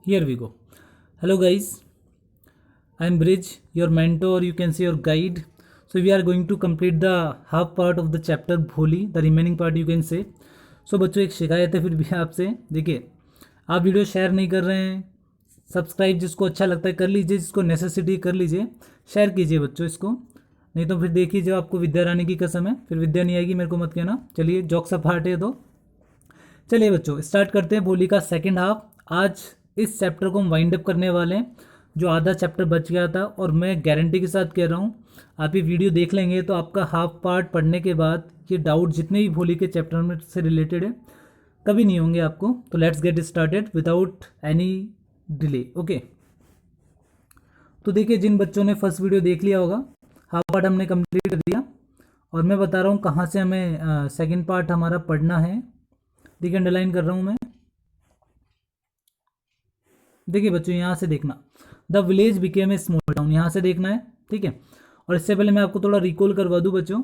Here we go. Hello guys, I am Bridge, your mentor, you can say your guide. So we are going to complete the half part of the chapter Bholi, the remaining part you can say. So बच्चों एक शिकायत है फिर भी आपसे, देखिए आप video share नहीं कर रहे हैं, सब्सक्राइब जिसको अच्छा लगता है कर लीजिए, जिसको नेसेसिटी कर लीजिए, शेयर कीजिए बच्चों इसको, नहीं तो फिर देखिए जो आपको विद्या रानी की कसम है, फिर विद्या नहीं आएगी मेरे को मत कहना। चलिए जॉक्स अपार्ट है तो चलिए बच्चों स्टार्ट करते हैं भोली का सेकंड हाफ। आज इस चैप्टर को हम वाइंड अप करने वाले हैं, जो आधा चैप्टर बच गया था, और मैं गारंटी के साथ कह रहा हूँ आप ये वीडियो देख लेंगे तो आपका हाफ पार्ट पढ़ने के बाद ये डाउट जितने भी भोली के चैप्टर में से रिलेटेड है कभी नहीं होंगे आपको। तो let's get started without any delay. Okay, तो देखिए जिन बच्चों ने फर्स्ट वीडियो देख लिया होगा, हाफ पार्ट हमने कंप्लीट कर दिया, और मैं बता रहा हूँ कहाँ से हमें सेकंड पार्ट हमारा पढ़ना है। देखिए अंडरलाइन कर रहा हूँ मैं। देखिए बच्चों यहाँ से देखना, the village became a small town, यहाँ से देखना है, ठीक है। और इससे पहले मैं आपको थोड़ा रिकॉल करवा दूँ बच्चों।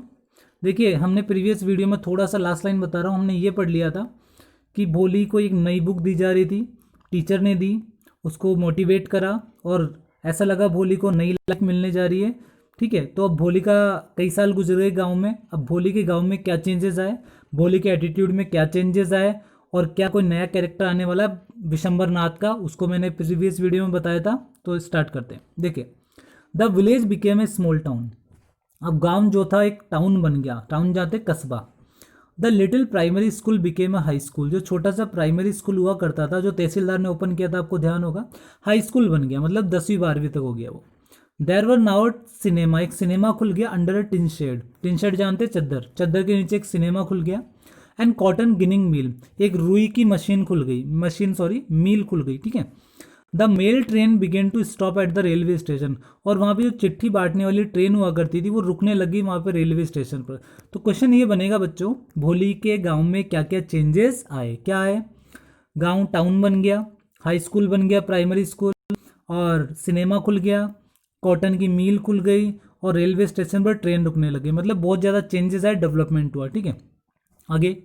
देखिए हमने प्रीवियस वीडियो में थोड़ा सा लास्ट लाइन बता रहा हूँ, हमने ये पढ़ लिया था कि भोली को एक नई बुक दी जा रही थी, टीचर ने दी, उसको मोटिवेट करा, और ऐसा लगा भोली को नई लाइफ मिलने जा रही है, ठीक है। तो अब भोली का कई साल गुजर गए गाँव में, अब भोली के गाँव में क्या चेंजेस आए, भोली के एटीट्यूड में क्या चेंजेस आए, और क्या कोई नया कैरेक्टर आने वाला है विशंबर नाथ का, उसको मैंने प्रीवियस वीडियो में बताया था। तो स्टार्ट करते हैं। देखिए the village became a small town, अब गांव जो था एक टाउन बन गया, टाउन जाते कस्बा। The little primary school became a high school, जो छोटा सा प्राइमरी स्कूल हुआ करता था जो तहसीलदार ने ओपन किया था, आपको ध्यान होगा, हाई स्कूल बन गया, मतलब 10वीं 12वीं तक हो गया वो। देर वर नाउ सिनेमा, एक सिनेमा खुल गया under a tin shed, tin shed जानते चद्दर, चद्दर के नीचे एक सिनेमा खुल गया। एंड कॉटन गिनिंग मिल, एक रुई की मशीन खुल गई, मिल खुल गई, ठीक है। The mail train began to stop at the railway station, और वहाँ पे जो चिट्ठी बांटने वाली ट्रेन हुआ करती थी वो रुकने लगी वहाँ पे रेलवे स्टेशन पर। तो क्वेश्चन ये बनेगा बच्चों, भोली के गांव में क्या क्या चेंजेस आए, क्या आए, गांव टाउन बन गया, हाई स्कूल बन गया, प्राइमरी स्कूल, और सिनेमा खुल गया, कॉटन की मिल खुल गई, और रेलवे स्टेशन पर ट्रेन रुकने लगी, मतलब बहुत ज़्यादा चेंजेस आए, डेवलपमेंट हुआ, ठीक है। आगे,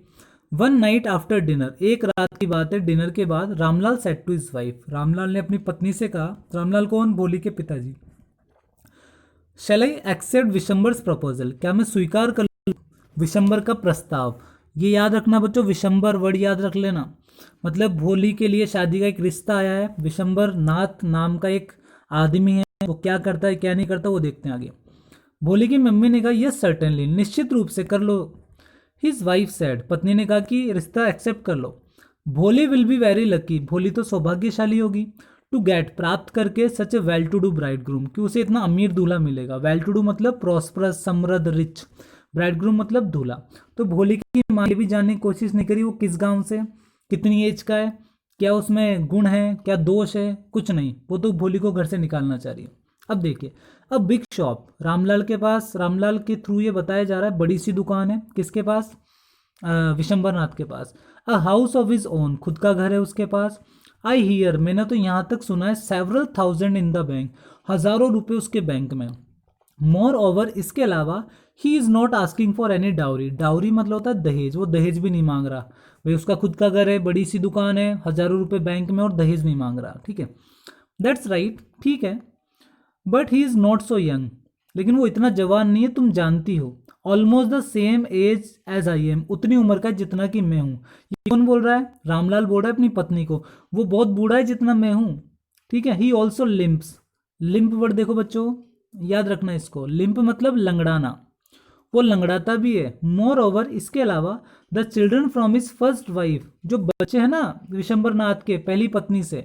वन नाइट आफ्टर डिनर, एक रात की बात है, डिनर के बाद Ramlal said to his wife, Ramlal ने अपनी पत्नी से कहा, रामलाल कौन, भोली के पिताजी, शैल आई एक्सेप्ट विशंबर्स प्रपोजल, क्या मैं स्वीकार कर लूं विशंबर का प्रस्ताव। ये याद रखना बच्चों, विशंबर वर्ड याद रख लेना, मतलब भोली के लिए शादी का एक रिश्ता आया है, विशंबर नाथ नाम का एक आदमी है, वो क्या करता है क्या नहीं करता वो देखते हैं आगे। भोली की मम्मी ने कहा यस सर्टेनली, निश्चित रूप से कर लो। हिज वाइफ सेड, पत्नी ने कहा कि रिश्ता एक्सेप्ट कर लो। भोली विल बी वेरी लकी, भोली तो सौभाग्यशाली होगी, टू गेट, प्राप्त करके, such a well to do bride groom, कि उसे इतना अमीर दूल्हा मिलेगा। वेल टू डू मतलब प्रॉस्परस, समृद्ध, रिच, ब्राइड ग्रूम मतलब दूल्हा। तो भोली की माँ ये भी जानने की कोशिश नहीं करी वो किस गांव से, कितनी एज का है, क्या उसमें गुण है, क्या दोष है, कुछ नहीं, वो तो भोली को घर से निकालना चाह रही है। अब देखिए, अब बिग शॉप रामलाल के पास, रामलाल के थ्रू ये बताया जा रहा है बड़ी सी दुकान है, किसके पास, विशंबर नाथ के पास। A house of his own, खुद का घर है उसके पास। आई हियर, मैंने तो यहाँ तक सुना है, several thousand in the bank, हजारों रुपए उसके बैंक में। मोर ओवर, इसके अलावा, ही is not asking for any dowry, dowry मतलब होता है दहेज, वो दहेज भी नहीं मांग रहा भाई, उसका खुद का घर है, बड़ी सी दुकान है, हजारों रुपए बैंक में, और दहेज नहीं मांग रहा, ठीक है। दैट्स राइट, ठीक है, but he is not so young, लेकिन वो इतना जवान नहीं है, तुम जानती हो। Almost the same age as I am, उतनी उम्र का जितना कि मैं हूँ। ये कौन बोल रहा है, रामलाल बोल रहा है अपनी पत्नी को, वो बहुत बूढ़ा है जितना मैं हूँ, ठीक है। ही ऑल्सो लिम्प्स, लिम्प वर्ड देखो बच्चों, याद रखना इसको, लिम्प मतलब लंगड़ाना, वो लंगड़ाता भी है। मोर ओवर, इसके अलावा, the children from his first wife, जो बच्चे हैं ना विशंबर नाथ के पहली पत्नी से,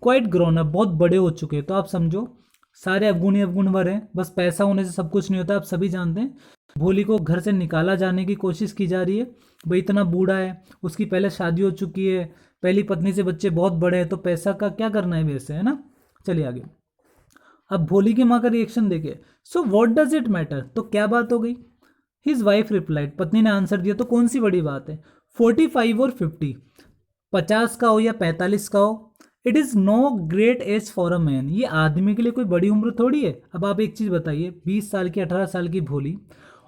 क्वाइट ग्रोन अप, बहुत बड़े हो चुके हैं। तो आप समझो सारे अवगुण ही अवगुण भरे हैं, बस पैसा होने से सब कुछ नहीं होता, आप सभी जानते हैं। भोली को घर से निकाला जाने की कोशिश की जा रही है, भाई इतना बूढ़ा है, उसकी पहले शादी हो चुकी है, पहली पत्नी से बच्चे बहुत बड़े हैं, तो पैसा का क्या करना है वैसे, है ना। चलिए आगे, अब भोली की माँ का रिएक्शन देखिए, so what does it matter, तो क्या बात हो गई। हिज वाइफ रिप्लाइड, पत्नी ने आंसर दिया, तो कौन सी बड़ी बात है, 45 और 50, 50 का हो या 45 का हो, it is no great age for a man, ये आदमी के लिए कोई बड़ी उम्र थोड़ी है। अब आप एक चीज़ बताइए, 20 साल की 18 साल की भोली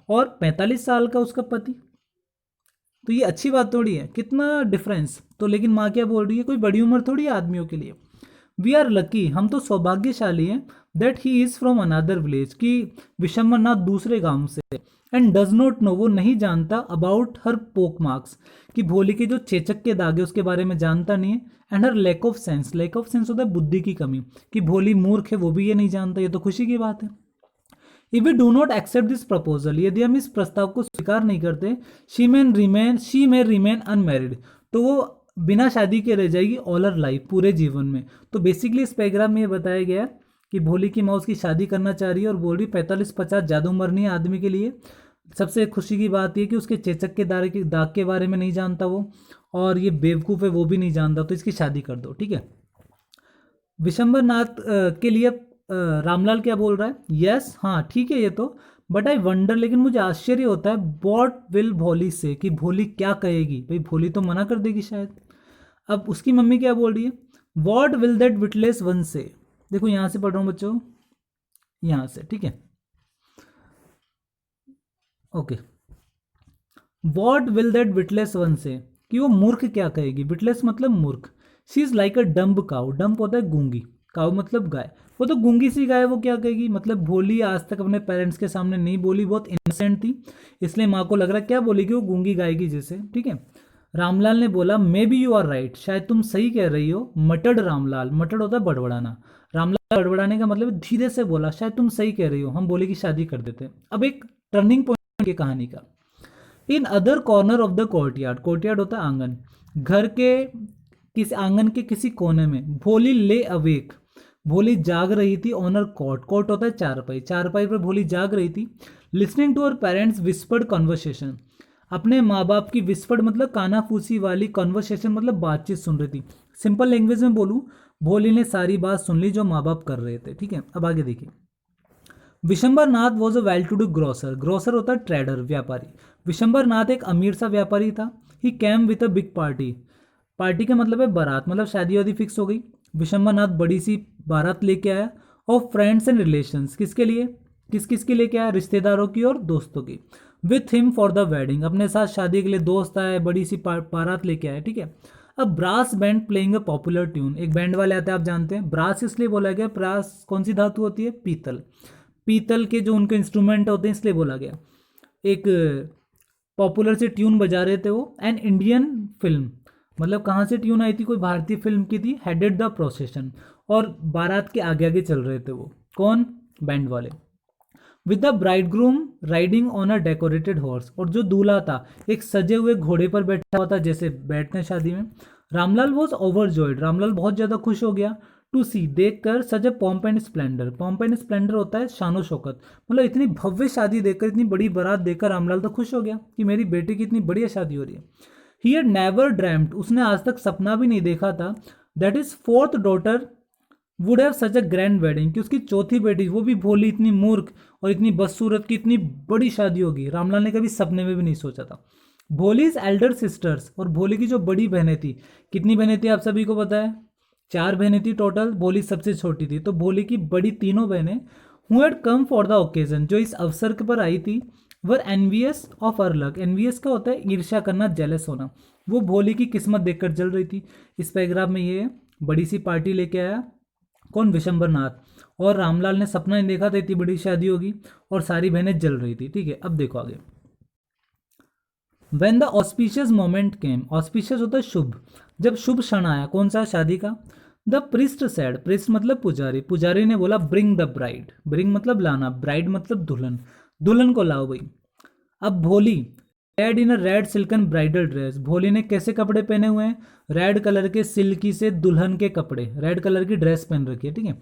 और 45 साल का उसका पति, तो ये अच्छी बात थोड़ी है, कितना डिफरेंस। तो लेकिन माँ क्या बोल रही है, कोई बड़ी उम्र थोड़ी है आदमियों के लिए। वी आर लकी, हम तो सौभाग्यशाली हैं, that he is from another village, कि विशंबरनाथ दूसरे गांव से, एंड डज नॉट नो, वो नहीं जानता, अबाउट हर पोक मार्क्स, कि भोली के जो चेचक के दाग है उसके बारे में जानता नहीं है, and her lack of sense, lack of sense होता है बुद्धि की कमी, कि भोली मूर्ख है वो भी ये नहीं जानता, ये तो खुशी की बात है। If we do not accept this proposal, यदि हम इस प्रस्ताव को स्वीकार नहीं करते, शी मे रिमेन अनमैरिड, तो वो बिना शादी के रह जाएगी ऑल हर लाइफ, पूरे जीवन में। तो बेसिकली इस पैराग्राफ में ये बताया गया है कि भोली की माँ उसकी शादी करना चाह रही है और बोल रही 45-50 ज़्यादा उम्र नहीं है आदमी के लिए। सबसे खुशी की बात यह कि उसके चेचक के दाग के बारे में नहीं जानता वो, और ये बेवकूफ़ है वो भी नहीं जानता, तो इसकी शादी कर दो, ठीक है। विशंबरनाथ के लिए रामलाल क्या बोल रहा है, यस हाँ ठीक है ये तो, बट आई वंडर, लेकिन मुझे आश्चर्य होता है, वॉट विल भोली से, कि भोली क्या कहेगी, भाई भोली तो मना कर देगी शायद। अब उसकी मम्मी क्या बोल रही है, what will that witless one से, देखो यहां से पढ़ रहा हूं बच्चों, यहां से, ठीक है, okay. What will that witless one से, कि वो मूर्ख क्या कहेगी, विटलेस मतलब मूर्ख, she is like a dumb cow, dumb होता है गूंगी, काउ मतलब गाय, वो तो गूंगी सी गाय, वो क्या कहेगी, मतलब भोली आज तक अपने पेरेंट्स के सामने नहीं बोली, बहुत इनोसेंट थी, इसलिए माँ को लग रहा है क्या बोलेगी, वो गूंगी गाय की जैसे, ठीक है। रामलाल ने बोला may be you are right, शायद तुम सही कह रही हो, मटड रामलाल, मटड होता है बड़बड़ाना, रामलाल बड़बड़ाने का मतलब धीरे से बोला, शायद तुम सही कह रही हो, हम बोले की शादी कर देते। अब एक टर्निंग पॉइंट की कहानी का, in other corner of the courtyard, courtyard होता है आंगन, घर के किसी आंगन के किसी कोने में, भोली ले अवेक, भोली जाग रही थी, ऑनर कॉट, कॉट होता है चारपाई, चारपाई पर भोली जाग रही थी, listening to our parents whispered conversation, अपने माँ बाप की विस्पर्ड मतलब कानाफूसी वाली, कॉन्वर्सेशन मतलब बातचीत सुन रही थी। सिंपल लैंग्वेज में बोलूँ, भोली ने सारी बात सुन ली जो माँ बाप कर रहे थे, ठीक है। अब आगे देखिए, Vishambarnath was a well to do grocer, grocer होता है ट्रेडर, व्यापारी, विशंबरनाथ एक अमीर सा व्यापारी था। ही cam with a big party, party का मतलब है बारात, मतलब शादी वादी फिक्स हो गई, विशंबरनाथ बड़ी सी बारात लेके आया, और फ्रेंड्स एंड रिलेशंस, किसके लिए, किस किस के लेके आया, रिश्तेदारों की और दोस्तों की, with him for the wedding, अपने साथ शादी के लिए दोस्त आए, बड़ी सी बारात लेके आए, ठीक है। अब brass band playing a popular tune, एक बैंड वाले आते हैं आप जानते हैं, ब्रास इसलिए बोला गया, ब्रास कौन सी धातु होती है, पीतल, पीतल के जो उनके इंस्ट्रूमेंट होते हैं इसलिए बोला गया, एक पॉपुलर से ट्यून बजा रहे थे वो, एन इंडियन फिल्म, मतलब कहाँ से ट्यून आई थी, कोई भारतीय फिल्म की थी, हेडेड द प्रोसेशन, और बारात के आगे आगे चल रहे थे वो, कौन, बैंड वाले, with the bridegroom riding on a decorated horse, और जो दूल्हा था एक सजे हुए घोड़े पर बैठा हुआ था, जैसे बैठते हैं शादी में। रामलाल वॉज ओवरजॉयड, रामलाल बहुत ज़्यादा खुश हो गया, टू सी, देख कर, such a pomp and splendour, pomp and splendour होता है शानो शौकत, मतलब इतनी भव्य शादी देखकर, इतनी बड़ी बारात देखकर रामलाल तो खुश हो गया कि मेरी बेटी की इतनी बढ़िया शादी हो रही है। ही हैड नेवर ड्रैम्ड, उसने आज तक सपना भी नहीं देखा था, that is fourth daughter would have such a grand wedding, कि उसकी चौथी बेटी, वो भी भोली, इतनी मूर्ख और इतनी बदसूरत की इतनी बड़ी शादी होगी, रामलाल ने कभी सपने में भी नहीं सोचा था। भोलीज एल्डर सिस्टर्स, और भोली की जो बड़ी बहनें थी, कितनी बहनें थी आप सभी को पता है, 4 बहनें थी टोटल, भोली सबसे छोटी थी, तो भोली की बड़ी तीनों बहनें, who had come for the occasion, जो इस अवसर पर आई थी, were envious of her luck, envious का होता है ईर्ष्या करना, जेलस होना, वो भोली की किस्मत देखकर जल रही थी। इस पैराग्राफ में ये बड़ी सी पार्टी लेके आया कौन, विशंबरनाथ, और रामलाल ने सपना नहीं देखा था इतनी बड़ी शादी होगी, और सारी बहनें जल रही थी, ठीक है। अब देखो आगे, when the auspicious moment came, auspicious होता है शुभ, जब शुभ क्षण आया, कौन सा, शादी का, द प्रिस्ट सैड, प्रिस्ट मतलब पुजारी, पुजारी ने बोला ब्रिंग द ब्राइड, ब्रिंग मतलब लाना, ब्राइड मतलब दुल्हन, दुल्हन को लाओ भाई। अब भोली रेड इन अ रेड सिल्कन ब्राइडल ड्रेस, भोली ने कैसे कपड़े पहने हुए हैं, रेड कलर के सिल्की से दुल्हन के कपड़े, रेड कलर की ड्रेस पहन रखी है, ठीक है।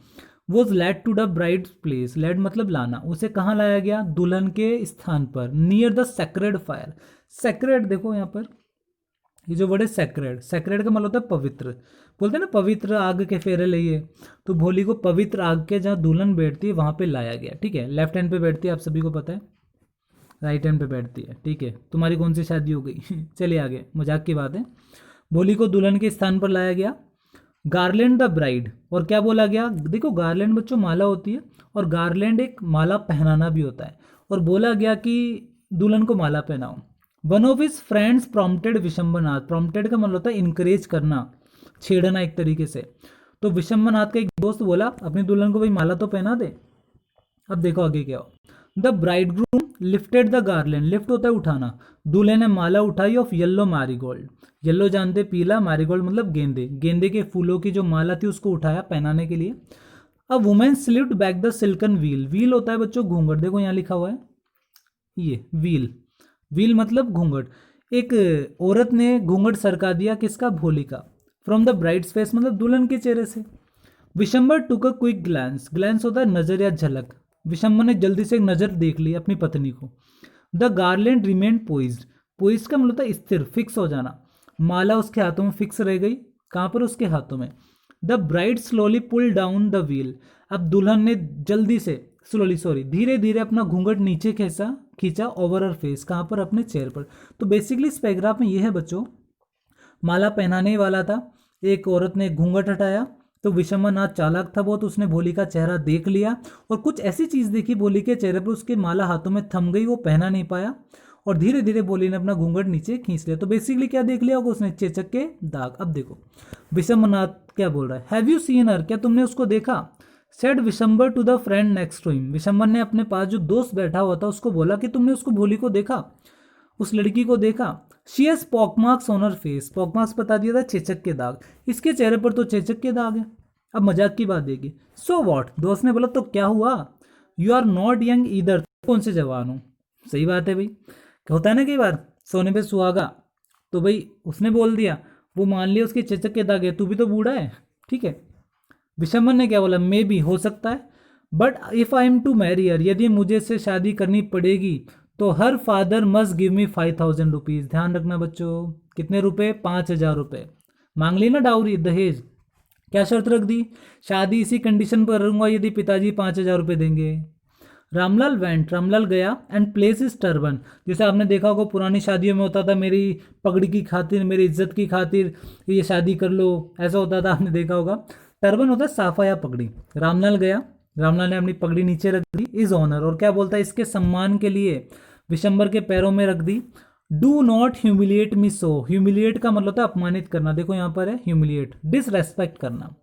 Was led to the bride place, led मतलब लाना, उसे कहाँ लाया गया, दुल्हन के स्थान पर, near the sacred fire, sacred देखो यहाँ पर, ये जो वर्ड है सेक्रेड, सेक्रेड का मतलब होता है पवित्र, बोलते हैं ना पवित्र आग के फेरे लिए, तो भोली को पवित्र आग के जहाँ दुल्हन बैठती है वहाँ पे लाया गया, ठीक है। लेफ्ट हैंड पे बैठती है आप सभी को पता है, राइट हैंड पे बैठती है, ठीक है। तुम्हारी कौन सी शादी हो गई चलिए आगे, मजाक की बात है। भोली को दुल्हन के स्थान पर लाया गया, गार्लैंड द ब्राइड, और क्या बोला गया, देखो गार्लैंड बच्चों माला होती है, और गार्लैंड एक माला पहनाना भी होता है, और बोला गया कि दुल्हन को माला पहनाओ। One of his friends prompted Vishambarnath, prompted का मतलब होता है इनकरेज करना, छेड़ना एक तरीके से, तो विशंबरनाथ का एक दोस्त बोला अपनी दुल्हन को भाई माला तो पहना दे। अब देखो आगे क्या हो। The bridegroom lifted the garland, lift होता है उठाना, दूल्हे ने माला उठाई ऑफ येलो मैरीगोल्ड, येलो जानते पीला, मैरीगोल्ड मतलब गेंदे, गेंदे के फूलों की जो माला थी उसको उठाया पहनाने के लिए। A women slipped back the silken wheel, wheel होता है बच्चों घूंघट, देखो यहाँ लिखा हुआ है ये व्हील, व्हील मतलब घूंघट, एक औरत ने घूंघट सरका दिया किसका, भोली का, फ्रॉम द ब्राइड्स फेस मतलब दुल्हन के चेहरे से। विशंबर टुक अ क्विक ग्लैंस, ग्लैंस होता है नजर या झलक, विशंबर ने जल्दी से एक नजर देख ली अपनी पत्नी को। The garland remain poised, poised का मतलब होता है स्थिर, फिक्स हो जाना, माला उसके हाथों में फिक्स रह गई, कहाँ पर, उसके हाथों में। The bride slowly pull down the wheel, अब दुल्हन ने जल्दी से स्लोली सॉरी धीरे धीरे अपना घूंघट नीचे खींचा ओवर हर फेस, कहाँ पर, अपने चेहरे पर। तो बेसिकली इस पैराग्राफ में ये है बच्चों, माला पहनाने वाला था, एक औरत ने घूंघट हटाया, तो विशंबरनाथ चालाक था बहुत, उसने भोली का चेहरा देख लिया और कुछ ऐसी चीज देखी भोली के चेहरे पर, उसके माला हाथों में थम गई, वो पहना नहीं पाया और धीरे धीरे भोली ने अपना घूंघट नीचे खींच लिया। तो बेसिकली क्या देख लिया होगा उसने, चेचक के दाग। अब देखो विशंबरनाथ क्या बोल रहा है, हैव यू सीन हर, क्या तुमने उसको देखा, said Vishambar to the friend next to him, Vishambar ने अपने पास जो दोस्त बैठा हुआ था उसको बोला कि तुमने उसको भोली को देखा, उस लड़की को देखा। She has pockmarks on her face, pockmarks बता दिया था चेचक के दाग, इसके चेहरे पर तो चेचक के दाग है। अब मजाक की बात देखिए, सो वॉट, दोस्त ने बोला तो क्या हुआ, you are not young either, कौन से जवान हो, सही बात है भाई, होता है ना कई बार सोने पे सुहागा, तो भाई उसने बोल दिया, वो मान लिया उसके चेचक के दाग है, तू भी तो बूढ़ा है, ठीक है। विशंबर ने क्या बोला, मे बी हो सकता है, but if I am to marry her, यदि मुझे से शादी करनी पड़ेगी तो her father must give me 5000 rupees, ध्यान रखना बच्चों, कितने रुपए, 5000 रुपए मांग ली ना डाउरी, दहेज। क्या शर्त रख दी, शादी इसी कंडीशन पर करूंगा यदि पिताजी 5000 रुपये देंगे। रामलाल वेंट, रामलाल गया एंड प्लेस इज टर्बन, जैसे आपने देखा होगा पुरानी शादियों में होता था, मेरी पगड़ी की खातिर, मेरी इज्जत की खातिर ये शादी कर लो, ऐसा होता था, आपने देखा होगा। टर्बन होता है साफा या पगड़ी। रामलाल गया, रामलाल ने अपनी पगड़ी नीचे रख दी, इज ऑनर, और क्या बोलता है, इसके सम्मान के लिए विशंबर के पैरों में रख दी। Do not humiliate me so, humiliate का मतलब होता है अपमानित करना, देखो यहाँ पर है ह्यूमिलिएट, डिसरेस्पेक्ट करना,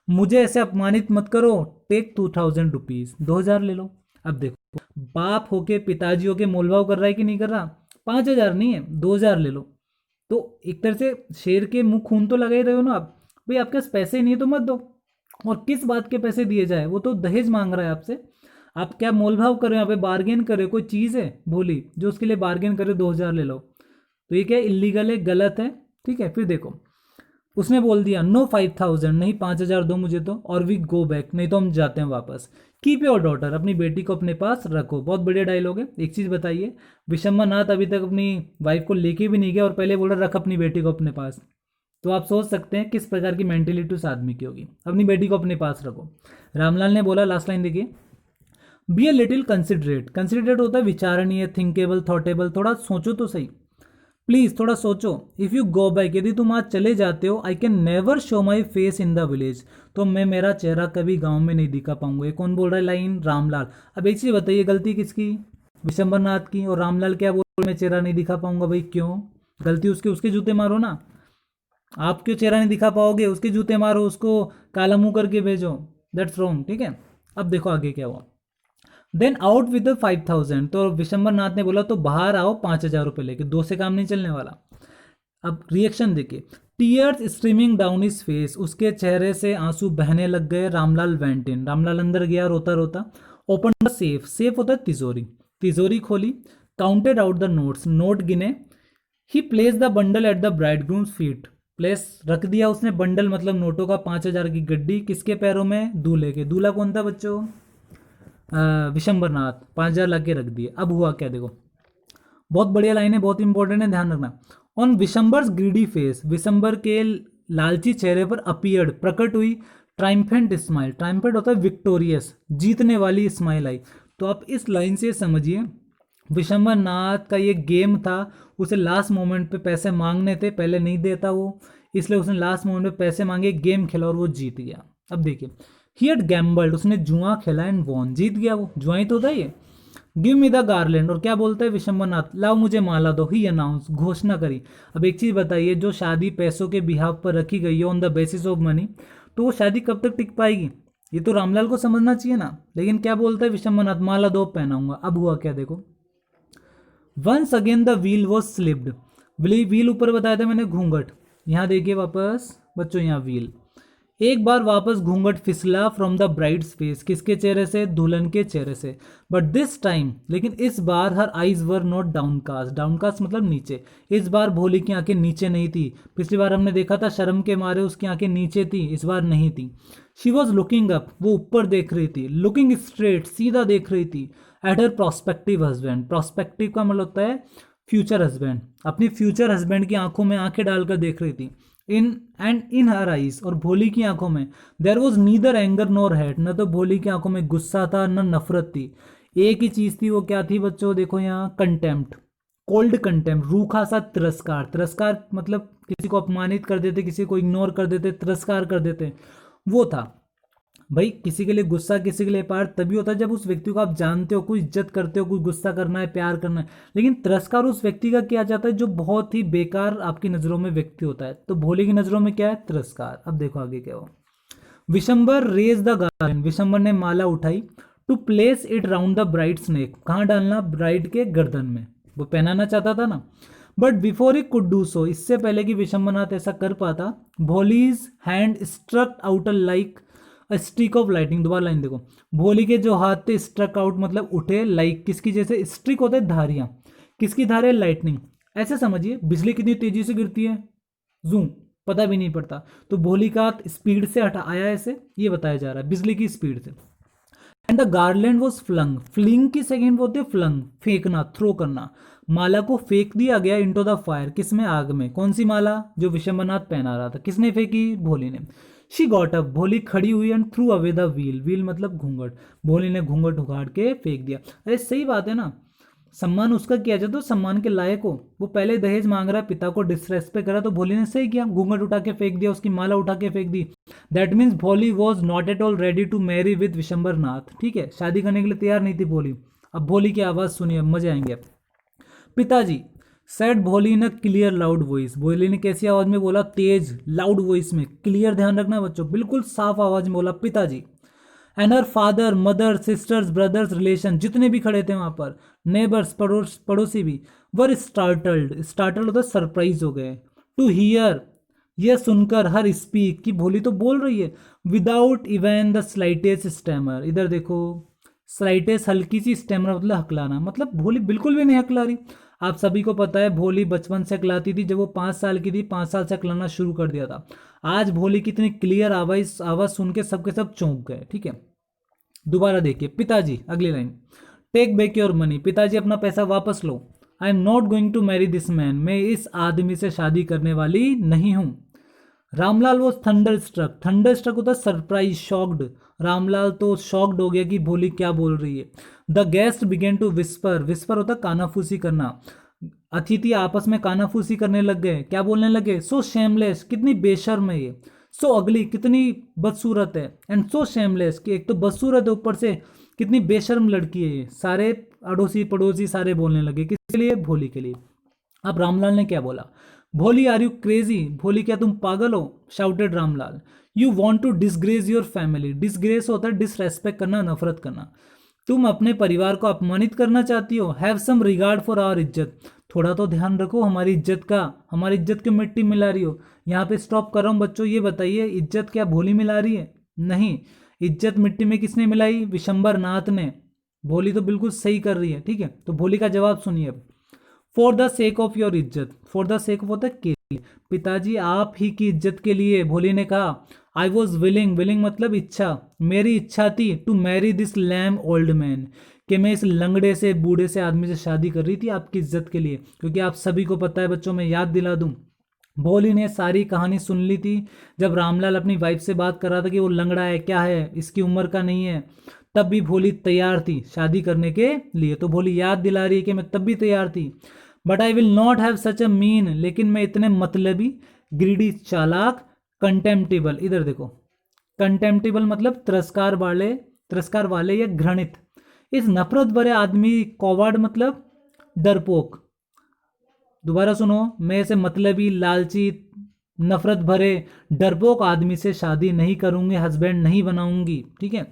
मुझे ऐसे अपमानित मत करो, टेक 2000 रुपीज, 2000 ले लो। अब देखो बाप होके पिताजी होके मोलभाव कर रहा है कि नहीं कर रहा, 5000 नहीं है 2000 ले लो। तो एक तरह से शेर के मुंह खून तो लगा ही रहे हो ना आप, भाई आपके पास पैसे नहीं है तो मत दो, और किस बात के पैसे दिए जाए, वो तो दहेज मांग रहा है आपसे, आप क्या मोलभाव कर रहे हो यहाँ पे, बार्गेन कर रहे हो, कोई चीज़ है भोली जो उसके लिए बार्गेन करे, 2000 ले लो, तो ये क्या इलीगल है, गलत है, ठीक है। फिर देखो उसने बोल दिया नो 5000, नहीं 5000 दो मुझे तो, और वी गो बैक, नहीं तो हम जाते हैं वापस। कीप योर डॉटर, अपनी बेटी को अपने पास रखो, बहुत बढ़िया डायलॉग है। एक चीज़ बताइए, विशंबरनाथ अभी तक अपनी वाइफ को लेके भी नहीं गया और पहले बोला रख अपनी बेटी को अपने पास, तो आप सोच सकते हैं किस प्रकार की मेंटेलिटी उस आदमी की होगी, अपनी बेटी को अपने पास रखो। रामलाल ने बोला, लास्ट लाइन देखिए, be a little considerate, considerate होता है विचारणीय, थिंकेबल, थॉटेबल, थोड़ा सोचो तो सही, प्लीज थोड़ा सोचो। इफ यू गो बैक, यदि तुम आज चले जाते हो, I can never show my face in the village, तो मैं मेरा चेहरा कभी गांव में नहीं दिखा पाऊंगा। ये कौन बोल रहा है लाइन, रामलाल। अब एक चीज बताइए, गलती किसकी, विशंबरनाथ की, और रामलाल क्या बोल रहे, मैं चेहरा नहीं दिखा पाऊंगा, भाई क्यों, गलती उसके, उसके जूते मारो ना, आप क्यों चेहरा नहीं दिखा पाओगे, उसके जूते मारो, उसको काला मुंह करके भेजो, दैट्स रॉन्ग, ठीक है। अब देखो आगे क्या हुआ, देन आउट विद 5000, तो विशंबरनाथ ने बोला तो बाहर आओ 5000 रुपये लेके, दो से काम नहीं चलने वाला। अब रिएक्शन देखिए, tears streaming down his face, उसके चेहरे से आंसू बहने लग गए। रामलाल वेंट इन, रामलाल अंदर गया रोता रोता। ओपन द सेफ, सेफ होता है तिजोरी, तिजोरी खोली। Counted out the notes, note गिने। He place the bundle at the bridegroom's feet, place रख दिया उसने बंडल मतलब नोटों का 5000 की गड्डी, किसके पैरों में, दूल्हे के। दूल्हा कौन था बच्चों, विशंबरनाथ। 5000 ला के रख दिए। अब हुआ क्या देखो, बहुत बढ़िया लाइन है, बहुत इंपॉर्टेंट है, ध्यान रखना। ऑन विशंबर्स ग्रीडी फेस, विशंबर के लालची चेहरे पर अपीयर्ड, प्रकट हुई, ट्राइम्फेंट स्माइल, ट्राइम्फेंट होता है विक्टोरियस, जीतने वाली स्माइल आई। तो आप इस लाइन से समझिए, विशंबरनाथ का ये गेम था, उसे लास्ट मोमेंट पे पैसे मांगने थे, पहले नहीं देता वो, इसलिए उसने लास्ट मोमेंट पे पैसे मांगे, गेम खेला और वो जीत गया। अब देखिए, ही हैड गैम्बल्ड, उसने जुआ खेला एंड वॉन, जीत गया वो, जुआ ही तो था ये। गिव मी द गार्लैंड, और क्या बोलता है विशंबरनाथ, लाओ मुझे माला दो, ही अनाउंस, घोषणा करी। अब एक चीज बताइए, जो शादी पैसों के बिहाव पर रखी गई है on the basis of money, तो वो शादी कब तक टिक पाएगी, ये तो रामलाल को समझना चाहिए ना। लेकिन क्या बोलता है विशंबरनाथ, माला दो पहनाऊंगा। अब हुआ क्या देखो, once again the wheel was slipped, wheel ऊपर बताया था मैंने घूंघट, यहाँ देखिए वापस बच्चों यहाँ व्हील, एक बार वापस घूंघट फिसला फ्रॉम द ब्राइड्स फेस, किसके चेहरे से, दुल्हन के चेहरे से। बट दिस टाइम, लेकिन इस बार her eyes were not downcast, downcast मतलब नीचे, इस बार भोली की आंखें नीचे नहीं थी। पिछली बार हमने देखा था शर्म के मारे उसकी आंखें नीचे थी, इस बार नहीं थी। शी वॉज लुकिंग अप, वो ऊपर देख रही थी, लुकिंग स्ट्रेट, सीधा देख रही थी, at her prospective husband, prospective का मतलब होता है फ्यूचर हस्बैंड, अपनी फ्यूचर हस्बैंड की आंखों में आंखें डालकर देख रही थी। इन हर आईज, और भोली की आंखों में there was neither anger nor hate, न तो भोली की आंखों में गुस्सा था न नफरत थी, एक ही चीज थी, वो क्या थी बच्चों, देखो यहाँ कंटेम्प्ट, कोल्ड कंटेम्प्ट, रूखा सा तिरस्कार। तिरस्कार मतलब किसी को अपमानित कर देते, किसी को इग्नोर कर देते, तिरस्कार कर देते, वो था। भाई किसी के लिए गुस्सा, किसी के लिए प्यार तभी होता है जब उस व्यक्ति को आप जानते हो, कोई इज्जत करते हो, कोई गुस्सा करना है, प्यार करना है। लेकिन तिरस्कार उस व्यक्ति का किया जाता है जो बहुत ही बेकार आपकी नजरों में व्यक्ति होता है। तो भोले की नजरों में क्या है, तिरस्कार। अब देखो आगे क्या हो, Vishambar raised the garland, Vishambar ने माला उठाई, to place it round the bride's neck, कहाँ डालना, ब्राइड के गर्दन में, वो पहनाना चाहता था ना। But before he could do so, इससे पहले कि विशंबरनाथ ऐसा कर पाता, Bholi's hand struck out like streak of lightning, दोबारा लाइन देखो, भोली के जो हाथ थे स्ट्रक आउट मतलब उठे, लाइक किसकी जैसे, स्ट्रिक होते हैं धारियां, किसकी धारे, लाइटनिंग। ऐसे समझिए बिजली कितनी तेजी से गिरती है, जूम, पता भी नहीं पड़ता। तो भोली का हाथ स्पीड से हटा आया ऐसे, ये बताया जा रहा है बिजली की स्पीड से। And the garland was flung, fling की सेकेंड बोलते हैं फ्लंग, फेंकना, थ्रो करना, माला को फेंक दिया गया इनटू द फायर, किसमें, आग में। कौन सी माला, जो विशंबरनाथ पहना रहा था, किसने फेंकी, भोली ने। शी गॉट अप, भोली खड़ी हुई and through away the wheel, wheel मतलब घूंघट, भोली ने घूंघट उखाड़ के फेंक दिया। अरे सही बात है ना, सम्मान उसका किया जाए तो सम्मान के लायक हो। वो पहले दहेज मांग रहा है, पिता को डिसरेस्पेक्ट करा, तो भोली ने सही किया, घूंघट उठा के फेंक दिया, उसकी माला उठा के फेंक दी। That means Bholi was not at all ready to marry with Vishambarnath, ठीक है, शादी करने के लिए तैयार नहीं थी भोली। अब भोली की आवाज सुनिए, मजे आएंगे। पिताजी, सेड भोली इन क्लियर लाउड वॉइस, भोली ने कैसी आवाज में बोला, तेज लाउड वॉइस में, क्लियर ध्यान रखना बच्चों, बिल्कुल साफ आवाज में बोला पिताजी। And her father, mother, sisters, brothers, relation, जितने भी खड़े थे वहां पर, नेबर्स, पड़ोसी भी, वर स्टार्टल्ड, स्टार्टल्ड होता सरप्राइज हो गए, टू हियर, यह सुनकर, हर स्पीक, कि भोली तो बोल रही है, without even the slightest stammer, इधर देखो, स्लाइटेस्ट हल्की सी स्टैमर मतलब हकलाना, मतलब भोली बिल्कुल भी नहीं हकला रही। आप सभी को पता है भोली बचपन से हकलाती थी, जब वो 5 साल की थी 5 साल से हकलाना शुरू कर दिया था। आज भोली की इतनी क्लियर आवाज सुन के सबके सब चौंक गए, ठीक है। दोबारा देखिए, पिताजी, अगली line, take back your money, पिताजी अपना पैसा वापस लो। I am not going to marry this man, मैं इस आदमी से शादी करने वाली नहीं हूं। रामलाल वो थंडर स्ट्रक, थंडर स्ट्रक होता है सरप्राइज, शॉक्ड, रामलाल तो शॉक्ड हो गया कि भोली क्या बोल रही है। The guest began to whisper, whisper होता कानाफूसी करना, अतिथि आपस में कानाफूसी करने लग गए, क्या बोलने लगे, सो शेमलेस, कितनी बेशर्म है ये, सो अगली, कितनी बदसूरत है, एंड सो शेमलेस, कि एक तो बदसूरत है ऊपर से कितनी बेशर्म लड़की है ये। सारे अड़ोसी पड़ोसी सारे बोलने लगे, किसके लिए, भोली के लिए। अब रामलाल ने क्या बोला, भोली आर यू क्रेजी, भोली क्या तुम पागल हो, shouted Ramlal. You want to disgrace your family, disgrace होता है डिसरेस्पेक्ट करना, नफरत करना, तुम अपने परिवार को अपमानित करना चाहती हो। Have some regard for our izzat, थोड़ा तो ध्यान रखो हमारी इज्जत का, हमारी इज्जत क्यों मिट्टी मिला रही हो। यहाँ पे स्टॉप कर रहा हूँ बच्चों, ये बताइए इज्जत क्या भोली मिला रही है, नहीं, इज्जत मिट्टी में किसने मिलाई, विशंबरनाथ ने। भोली तो बिल्कुल सही कर रही है, ठीक है। तो भोली का जवाब सुनिए अब, for the sake of your इज्जत, फॉर द सेक ऑफ होता है के लिए, पिताजी आप ही की इज्जत के लिए, भोली ने कहा। आई वॉज विलिंग, विलिंग मतलब इच्छा, मेरी इच्छा थी, to marry this lame old man, कि मैं इस लंगड़े से बूढ़े से आदमी से शादी कर रही थी आपकी इज्जत के लिए, क्योंकि आप सभी को पता है बच्चों, मैं याद दिला दूं, भोली ने सारी कहानी सुन ली थी जब रामलाल अपनी वाइफ से बात कर रहा था कि वो लंगड़ा है, क्या है, इसकी उम्र का नहीं है, तब भी भोली तैयार थी शादी करने के लिए। तो भोली याद दिला रही है कि मैं तब भी तैयार थी। But I will not have such a mean, लेकिन मैं इतने मतलबी, ग्रीडी, चालाक, कंटेम्प्टेबल, इधर देखो, कंटेम्प्टेबल मतलब तिरस्कार वाले या घृणित, इस नफरत भरे आदमी, कॉवर्ड मतलब डरपोक, दोबारा सुनो, मैं ऐसे मतलबी, लालची, नफरत भरे डरपोक आदमी से शादी नहीं करूंगी, हस्बैंड नहीं बनाऊंगी, ठीक है।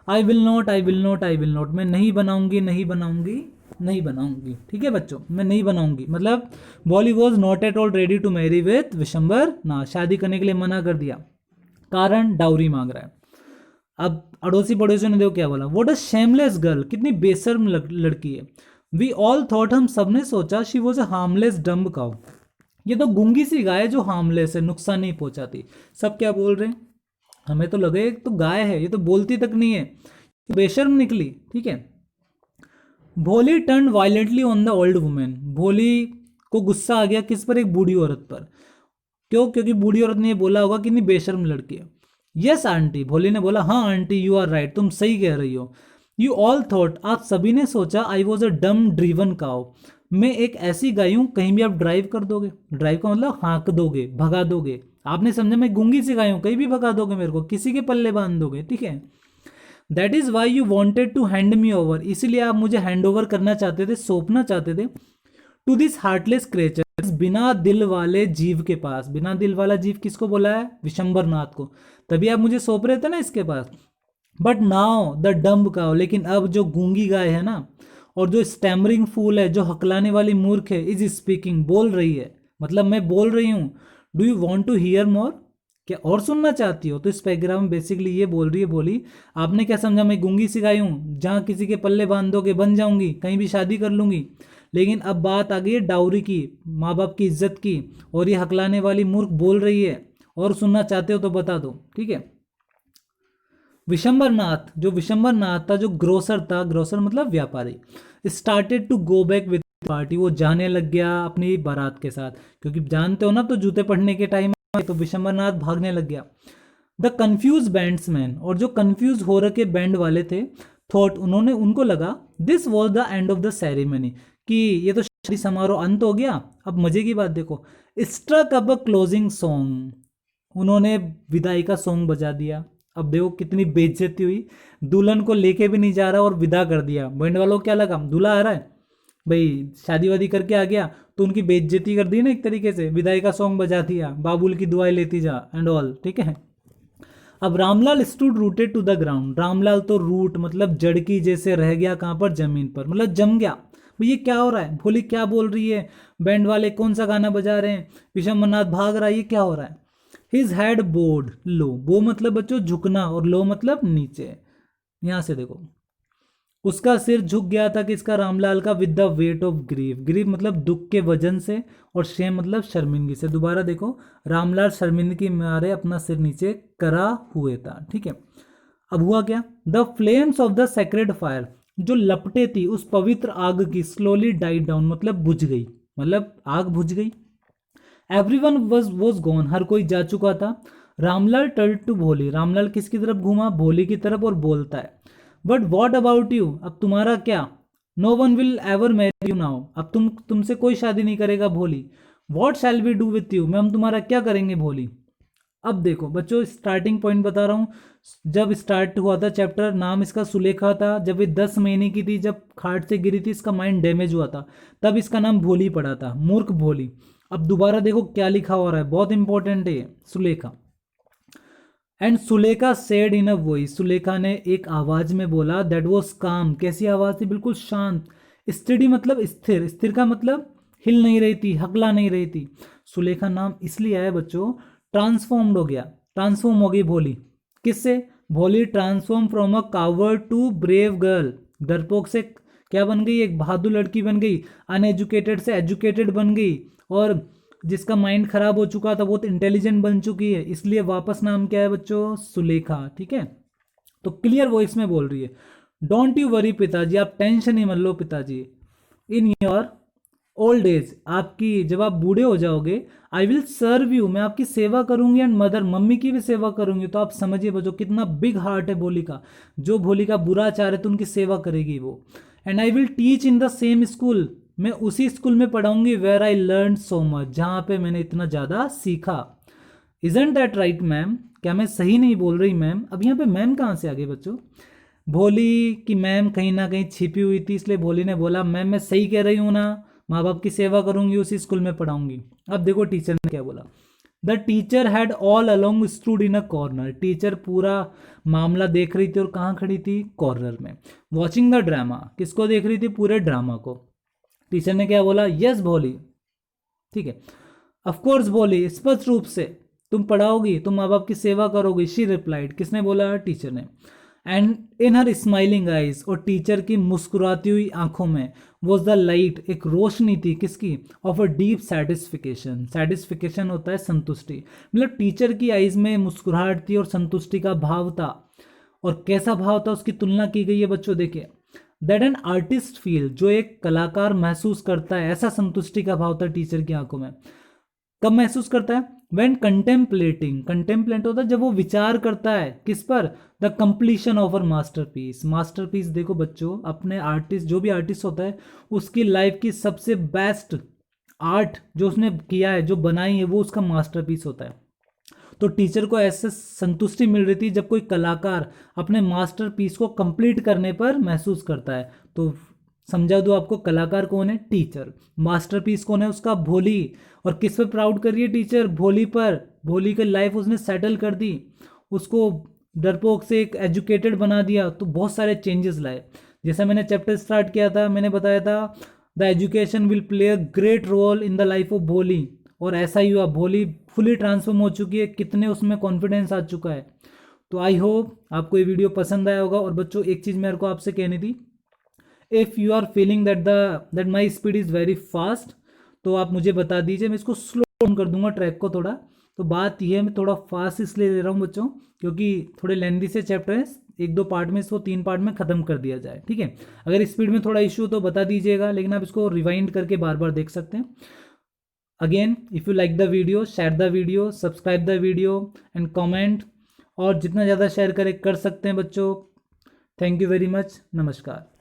I will not, I will not, I will not, मैं नहीं बनाऊंगी, नहीं बनाऊंगी, नहीं बनाऊंगी, ठीक है बच्चों, मैं नहीं बनाऊंगी, मतलब Bholi was not at all ready to marry with Vishambar ना, शादी करने के लिए मना कर दिया, कारण डाउरी मांग रहा है। अब अड़ोसी पड़ोसी ने देखो क्या बोला, व्हाट अ शेमलेस गर्ल, कितनी बेशर्म लड़की है। वी ऑल थॉट, हम सबने सोचा, she was a harmless dumb cow, ये तो गूंगी सी गाय जो हार्मलेस है, नुकसान नहीं पहुंचाती। सब क्या बोल रहे हैं, हमें तो लगे तो गाय है, ये तो बोलती तक नहीं है, बेशर्म निकली, ठीक है। भोली turn violently on the old women, भोली को गुस्सा आ गया किस पर, एक बूढ़ी औरत पर। क्यों, क्योंकि बूढ़ी औरत ने ये बोला होगा कि नहीं बेशर्म लड़की है। यस आंटी, भोली ने बोला, हाँ आंटी यू आर राइट, तुम सही कह रही हो। यू ऑल थॉट, आप सभी ने सोचा, आई वॉज अ डम ड्रीवन काउ, मैं एक ऐसी गाय हूं, कहीं भी आप ड्राइव कर दोगे, ड्राइव का मतलब हाँक दोगे, भगा दोगे, आपने समझा, मैं गूंगी सी गाय हूं, कहीं भी भगा दोगे मेरे को, किसी के पल्ले बांध दोगे, ठीक है। That is why you wanted to hand me over, इसीलिए आप मुझे हैंड ओवर करना चाहते थे, सौंपना चाहते थे, टू दिस हार्टलेस क्रिएचर, बिना दिल वाले जीव के पास। बिना दिल वाला जीव किसको बोला है, विशंबर नाथ को, तभी आप मुझे सौंप रहे थे ना इसके पास। But now the dumb cow, लेकिन अब जो गूंगी गाय है ना, और जो स्टैमरिंग फूल है, जो हकलाने वाली मूर्ख है, इज स्पीकिंग, बोल रही है, मतलब मैं बोल रही हूँ। Do you want to hear more, क्या और सुनना चाहती हो। तो इस पैराग्राफ में बेसिकली ये बोल रही है, बोली आपने क्या समझा, मैं गूंगी सिखाई हूँ, जहाँ किसी के पल्ले बांध दोगे बन जाऊंगी, कहीं भी शादी कर लूंगी। लेकिन अब बात आ गई है डाउरी की, माँ बाप की इज्जत की, और ये हकलाने वाली मूर्ख बोल रही है, और सुनना चाहते हो तो बता दो, ठीक है। विशंबर नाथ, जो विशंबर नाथ था, जो ग्रोसर था, ग्रोसर मतलब व्यापारी, started to go back with party, वो जाने लग गया अपनी बारात के साथ, क्योंकि जानते हो ना, तो जूते पढ़ने के टाइम तो विशंबर नाथ भागने लग गया। द कंफ्यूज बैंड्समैन, और जो कंफ्यूज हो रखे बैंड वाले थे, थॉट, उन्होंने, उनको लगा, this was the end of the ceremony, कि ये तो शादी समारोह अंत हो गया। अब मजे की बात देखो, struck up a closing song, उन्होंने विदाई का सॉन्ग बजा दिया। अब देखो कितनी बेइज्जती हुई, दुल्हन को लेके भी नहीं जा रहा और विदा कर दिया। बैंड वालों को क्या लगा, दूल्हा आ रहा है भाई, शादी वादी करके आ गया, तो उनकी बेइज्जती कर दी ना एक तरीके से, विदाई का सॉन्ग बजा दिया, बाबुल की दुआएं लेती जा एंड ऑल, ठीक है। अब Ramlal stood rooted to the ground, Ramlal तो रूट मतलब जड़ की जैसे रह गया, कहाँ पर, जमीन पर, मतलब जम गया। भाई ये क्या हो रहा है, भोली क्या बोल रही है, बैंड वाले कौन सा गाना बजा रहे हैं, विशंबरनाथ भाग रहा है, ये क्या हो रहा है। हिज हैड बोर्ड लो, बो मतलब बच्चों झुकना, और लो मतलब नीचे, यहां से देखो, उसका सिर झुक गया था किसका, रामलाल का, with the weight of grief, grief मतलब दुख के वजन से, और शेम मतलब शर्मिंदगी से। दोबारा देखो, रामलाल शर्मिंदगी मारे अपना सिर नीचे करा हुए था, ठीक है। अब हुआ क्या, the flames of the sacred fire, जो लपटे थी उस पवित्र आग की, स्लोली डाइड डाउन मतलब बुझ गई, मतलब आग बुझ गई। एवरीवन वॉज गॉन, हर कोई जा चुका था। रामलाल टर्न टू भोली, रामलाल किसकी तरफ घूमा, भोली की तरफ, और बोलता है, बट वॉट अबाउट यू, अब तुम्हारा क्या, no one will ever marry you now, अब तुमसे कोई शादी नहीं करेगा Bholi. What shall we do with you, मैं हम तुम्हारा क्या करेंगे भोली। अब देखो बच्चों, स्टार्टिंग पॉइंट बता रहा हूँ, जब स्टार्ट हुआ था चैप्टर, नाम इसका सुलेखा था, जब ये 10 महीने की थी, जब खाट से गिरी थी, इसका माइंड डैमेज हुआ था, तब इसका नाम भोली पड़ा था, मूर्ख भोली। अब दोबारा देखो क्या लिखा हो रहा है, बहुत इंपॉर्टेंट है Sulekha. And Sulekha said in a voice, Sulekha ने एक आवाज में बोला, दैट वॉज काम, कैसी आवाज थी, बिल्कुल शांत। स्टेडी मतलब स्थिर, स्थिर का मतलब हिल नहीं रही थी, हकला नहीं रही थी। सुलेखा नाम इसलिए आया बच्चों, ट्रांसफॉर्म्ड हो गया, ट्रांसफॉर्म हो गई भोली, किससे, Bholi transform from a coward to brave girl, डरपोक से क्या बन गई, एक बहादुर लड़की बन गई, अनएजुकेटेड से एजुकेटेड बन गई, और जिसका माइंड खराब हो चुका था वो तो इंटेलिजेंट बन चुकी है, इसलिए वापस नाम क्या है बच्चों, सुलेखा, ठीक है। तो क्लियर वॉइस में बोल रही है, डोंट यू वरी पिताजी, आप टेंशन ही मत लो पिताजी, इन योर ओल्ड एज, आपकी जब आप बूढ़े हो जाओगे, आई विल सर्व यू, मैं आपकी सेवा करूंगी, एंड मदर, मम्मी की भी सेवा करूंगी। तो आप समझिए बच्चों कितना बिग हार्ट है भोली का, जो भोली का बुरा आचार है तो उनकी सेवा करेगी वो। And I will teach in the same school, मैं उसी स्कूल में पढ़ाऊंगी, where I learn so much, जहां पे मैंने इतना ज्यादा सीखा। इजंट दैट राइट मैम, क्या मैं सही नहीं बोल रही मैम। अब यहाँ पे मैम कहाँ से आ गई बच्चों, भोली की मैम कहीं ना कहीं छिपी हुई थी, इसलिए भोली ने बोला, मैम मैं सही कह रही हूँ ना, माँ बाप की सेवा करूंगी, उसी स्कूल में पढ़ाऊंगी। अब देखो टीचर ने क्या बोला, the teacher had all along stood in a corner, teacher पूरा मामला देख रही थी और कहाँ खड़ी थी, कॉर्नर में। वॉचिंग द ड्रामा, किसको देख रही थी, पूरे ड्रामा को। टीचर ने क्या बोला, यस भोली, ठीक है, ऑफकोर्स भोली, स्पष्ट रूप से, तुम पढ़ाओगी, तुम माँ बाप की सेवा करोगी, शी रिप्लाइड, किसने बोला, टीचर ने। And in her smiling eyes, और टीचर की मुस्कुराती हुई आंखों में वॉज द लाइट, एक रोशनी थी, किसकी, of a deep satisfaction, satisfaction होता है संतुष्टि, मतलब टीचर की आइज में मुस्कुराहट थी और संतुष्टि का भाव था। और कैसा भाव था उसकी तुलना की गई है बच्चों, देखिए, दैट एन आर्टिस्ट फील, जो एक कलाकार महसूस करता है, ऐसा संतुष्टि का भाव था टीचर की आंखों में। कब महसूस करता है, व्हेन कंटेम्पलेटिंग, कंटेम्पलेट होता है जब वो विचार करता है, किस पर, the completion of her masterpiece, masterpiece देखो बच्चों, अपने आर्टिस्ट, जो भी आर्टिस्ट होता है उसकी लाइफ की सबसे बेस्ट आर्ट जो उसने किया है, जो बनाई है, वो उसका मास्टरपीस होता है। तो टीचर को ऐसे संतुष्टि मिल रही थी जब कोई कलाकार अपने मास्टरपीस को कंप्लीट करने पर महसूस करता है। तो समझा दो आपको, कलाकार कौन है, टीचर, मास्टरपीस कौन है उसका, भोली। और किस पे प्राउड कर रही है टीचर, भोली पर, भोली की लाइफ उसने सेटल कर दी, उसको डरपोक से एक एजुकेटेड बना दिया, तो बहुत सारे चेंजेस लाए। जैसा मैंने चैप्टर स्टार्ट किया था, मैंने बताया था the education will play a great role in the life of Bholi, और ऐसा ही हुआ, भोली फुली ट्रांसफॉर्म हो चुकी है, कितने उसमें कॉन्फिडेंस आ चुका है। तो आई होप आपको ये वीडियो पसंद आया होगा। और बच्चों एक चीज़ मेरे को आपसे कहनी थी, if you are feeling that my speed is very fast, तो आप मुझे बता दीजिए, मैं इसको स्लो डाउन कर दूंगा ट्रैक को थोड़ा। तो बात यह है, मैं थोड़ा फास्ट इसलिए ले रहा हूँ बच्चों, क्योंकि थोड़े लेंदी से चैप्टर है, एक दो पार्ट में इसको 3 पार्ट में ख़त्म कर दिया जाए, ठीक है। अगर स्पीड में थोड़ा इशू तो बता दीजिएगा, लेकिन आप इसको रिवाइंड करके बार बार देख सकते हैं। Again, if you like the video, share the video, subscribe the video and comment, और जितना ज़्यादा शेयर करें कर सकते हैं बच्चों। थैंक यू वेरी मच, नमस्कार।